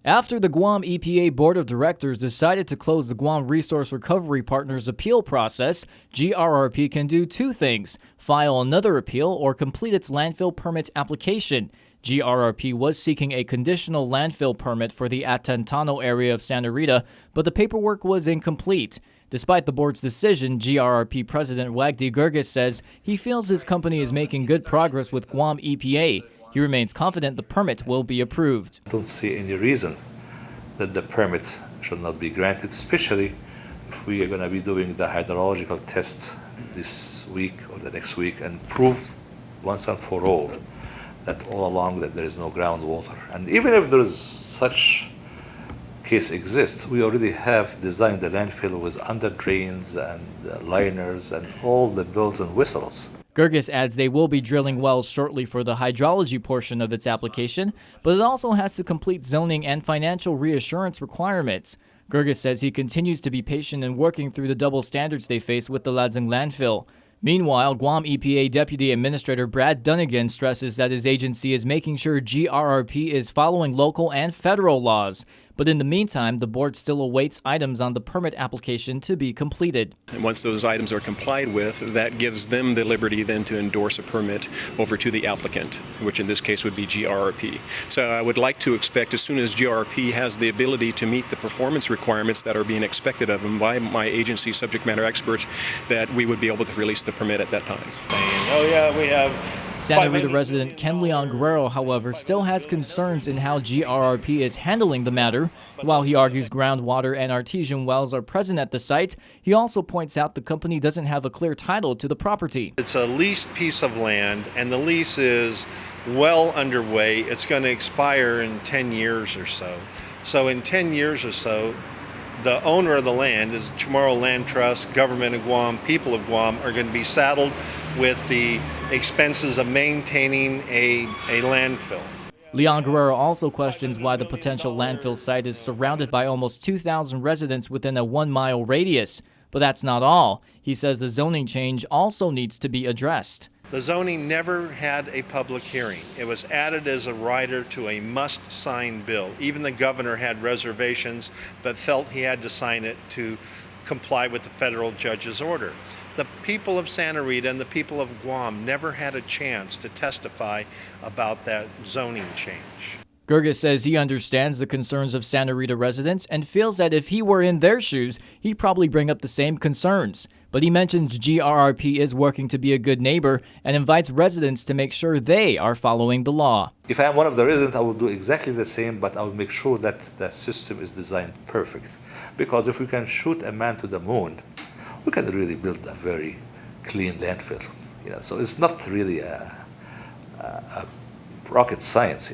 After the Guam EPA Board of Directors decided to close the Guam Resource Recovery Partners appeal process, GRRP can do two things: file another appeal or complete its landfill permit application. GRRP was seeking a conditional landfill permit for the Atentano area of Santa Rita, but the paperwork was incomplete. Despite the board's decision, GRRP President Wagdi Gurgis says he feels his company is making good progress with Guam EPA. He remains confident the permit will be approved. I don't see any reason that the permit should not be granted, especially if we are going to be doing the hydrological test this week or the next week and prove once and for all that all along that there is no groundwater. And even if there is such case exists, we already have designed the landfill with under drains and liners and all the bells and whistles. Gurgis adds they will be drilling wells shortly for the hydrology portion of its application, but it also has to complete zoning and financial reassurance requirements. Gurgis says he continues to be patient in working through the double standards they face with the Ladzang landfill. Meanwhile, Guam EPA Deputy Administrator Brad Dunnigan stresses that his agency is making sure GRRP is following local and federal laws. But in the meantime, the board still awaits items on the permit application to be completed. And once those items are complied with, that gives them the liberty then to endorse a permit over to the applicant, which in this case would be GRRP. So I would like to expect, as soon as GRRP has the ability to meet the performance requirements that are being expected of them by my agency subject matter experts, that we would be able to release the permit at that time. Oh yeah, we have Santa Rita resident Ken Leon Guerrero, however, still has concerns in how GRRP is handling the matter. While he argues groundwater and artesian wells are present at the site, he also points out the company doesn't have a clear title to the property. It's a leased piece of land, and the lease is well underway. It's going to expire in 10 years or so. So in 10 years or so, the owner of the land is Chamorro Land Trust, government of Guam, people of Guam are going to be saddled with the expenses of maintaining a landfill. Leon Guerrero also questions why the potential landfill site is surrounded by almost 2,000 residents within a 1-mile radius. But that's not all. He says the zoning change also needs to be addressed. The zoning never had a public hearing. It was added as a rider to a must-sign bill. Even the governor had reservations, but felt he had to sign it to comply with the federal judge's order. The people of Santa Rita and the people of Guam never had a chance to testify about that zoning change. Gurgis says he understands the concerns of Santa Rita residents and feels that if he were in their shoes, he'd probably bring up the same concerns. But he mentions GRRP is working to be a good neighbor and invites residents to make sure they are following the law. If I'm one of the residents, I will do exactly the same, but I will make sure that the system is designed perfect. Because if we can shoot a man to the moon, we can really build a very clean landfill. So it's not really a rocket science,